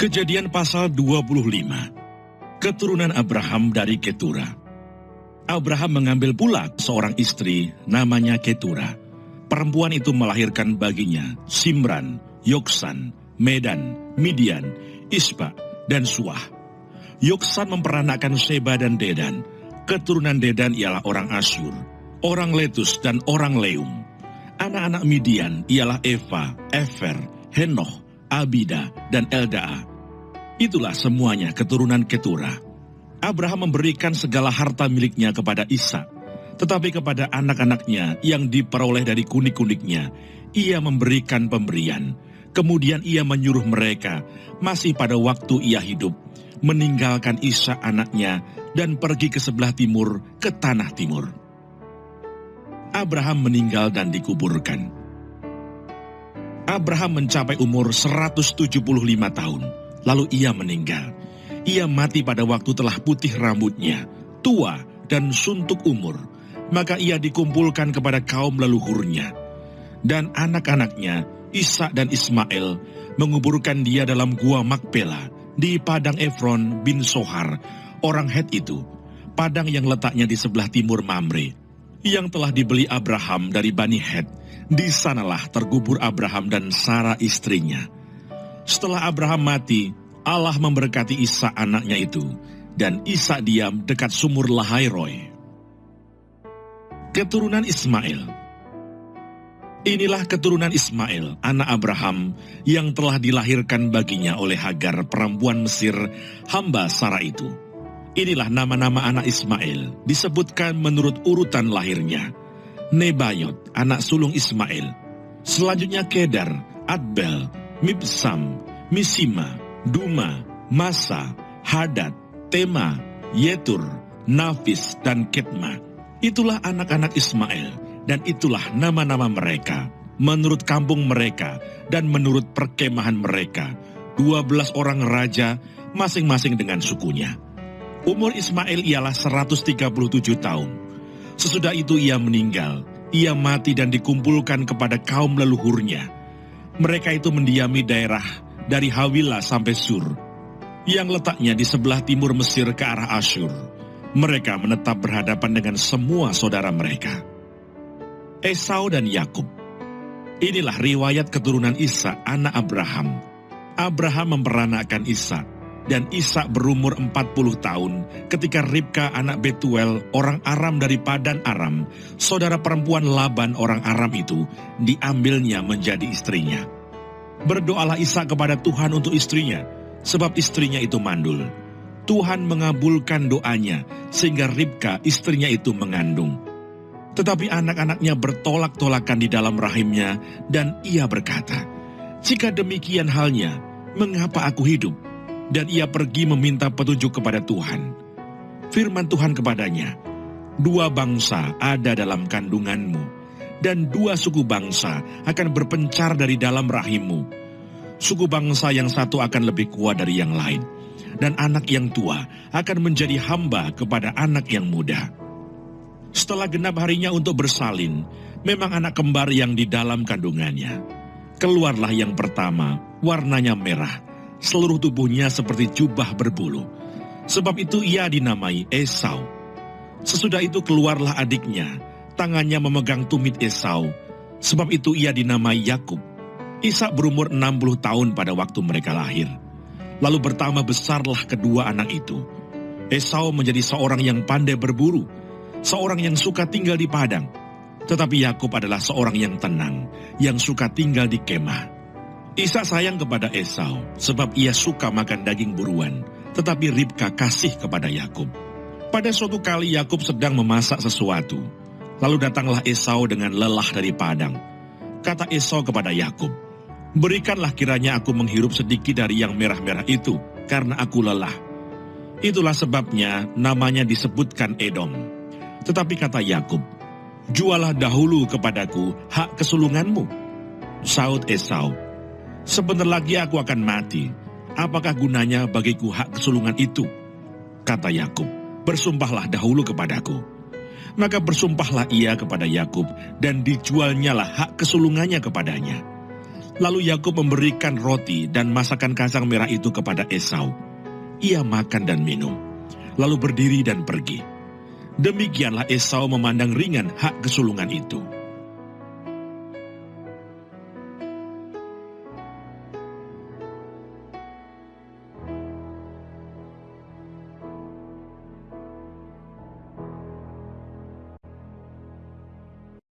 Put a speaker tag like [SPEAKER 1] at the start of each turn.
[SPEAKER 1] Kejadian pasal 25. Keturunan Abraham dari Ketura. Abraham mengambil pula seorang istri namanya Ketura. Perempuan itu melahirkan baginya Simran, Yoksan, Medan, Midian, Isba, dan Suah. Yoksan memperanakkan Seba dan Dedan. Keturunan Dedan ialah orang Asyur, orang Letus, dan orang Leum. Anak-anak Midian ialah Eva, Efer, Henoch, Abida, dan Eldaa. Itulah semuanya keturunan Ketura. Abraham memberikan segala harta miliknya kepada Ishak, tetapi kepada anak-anaknya yang diperoleh dari kunik-kuniknya, ia memberikan pemberian. Kemudian ia menyuruh mereka, masih pada waktu ia hidup, meninggalkan Ishak anaknya dan pergi ke sebelah timur, ke tanah timur. Abraham meninggal dan dikuburkan. Abraham mencapai umur 175 tahun. Lalu ia meninggal. Ia mati pada waktu telah putih rambutnya, tua dan suntuk umur. Maka ia dikumpulkan kepada kaum leluhurnya. Dan anak-anaknya, Ishak dan Ismail, menguburkan dia dalam gua Makpela, di padang Efron bin Sohar, orang Het itu, padang yang letaknya di sebelah timur Mamre, yang telah dibeli Abraham dari Bani Het. Di sanalah terkubur Abraham dan Sarah istrinya. Setelah Abraham mati, Allah memberkati Ishak anaknya itu, dan Ishak diam dekat sumur Lahairoi. Keturunan Ismail. Inilah keturunan Ismail, anak Abraham, yang telah dilahirkan baginya oleh Hagar, perempuan Mesir, hamba Sarah itu. Inilah nama-nama anak Ismail, disebutkan menurut urutan lahirnya. Nebayot, anak sulung Ismail. Selanjutnya Kedar, Adbel, Mibsam, Misima, Duma, Masa, Hadad, Tema, Yetur, Nafis, dan Ketma. Itulah anak-anak Ismail, dan itulah nama-nama mereka, menurut kampung mereka, dan menurut perkemahan mereka, 12 orang raja, masing-masing dengan sukunya. Umur Ismail ialah 137 tahun. Sesudah itu ia meninggal, ia mati dan dikumpulkan kepada kaum leluhurnya. Mereka itu mendiami daerah dari Hawila sampai Sur, yang letaknya di sebelah timur Mesir ke arah Asyur. Mereka menetap berhadapan dengan semua saudara mereka. Esau dan Yakub. Inilah riwayat keturunan Ishak anak Abraham. Abraham memperanakkan Ishak, dan Ishak berumur 40 tahun ketika Ribka anak Betuel orang Aram dari Padan Aram, saudara perempuan Laban orang Aram itu, diambilnya menjadi istrinya. Berdoalah Ishak kepada Tuhan untuk istrinya, sebab istrinya itu mandul. Tuhan mengabulkan doanya, sehingga Ribka istrinya itu mengandung. Tetapi anak-anaknya bertolak-tolakan di dalam rahimnya, dan ia berkata, "Jika demikian halnya, mengapa aku hidup?" Dan ia pergi meminta petunjuk kepada Tuhan. Firman Tuhan kepadanya, "2 bangsa ada dalam kandunganmu, dan 2 suku bangsa akan berpencar dari dalam rahimmu. Suku bangsa yang satu akan lebih kuat dari yang lain, dan anak yang tua akan menjadi hamba kepada anak yang muda." Setelah genap harinya untuk bersalin, memang anak kembar yang di dalam kandungannya. Keluarlah yang pertama, warnanya merah, seluruh tubuhnya seperti jubah berbulu. Sebab itu ia dinamai Esau. Sesudah itu keluarlah adiknya, tangannya memegang tumit Esau. Sebab itu ia dinamai Yakub. Ishak berumur 60 tahun pada waktu mereka lahir. Lalu bertambah besarlah kedua anak itu. Esau menjadi seorang yang pandai berburu, seorang yang suka tinggal di padang. Tetapi Yakub adalah seorang yang tenang, yang suka tinggal di kemah. Ishak sayang kepada Esau, sebab ia suka makan daging buruan, tetapi Ribka kasih kepada Yakub. Pada suatu kali Yakub sedang memasak sesuatu, lalu datanglah Esau dengan lelah dari padang. Kata Esau kepada Yakub, "Berikanlah kiranya aku menghirup sedikit dari yang merah-merah itu, karena aku lelah." Itulah sebabnya namanya disebutkan Edom. Tetapi kata Yakub, "Jualah dahulu kepadaku hak kesulunganmu." Saud Esau, "Sebentar lagi aku akan mati. Apakah gunanya bagiku hak kesulungan itu?" Kata Yakub, "Bersumpahlah dahulu kepadaku." Maka bersumpahlah ia kepada Yakub, dan dijualnyalah hak kesulungannya kepadanya. Lalu Yakub memberikan roti dan masakan kacang merah itu kepada Esau. Ia makan dan minum, lalu berdiri dan pergi. Demikianlah Esau memandang ringan hak kesulungan itu.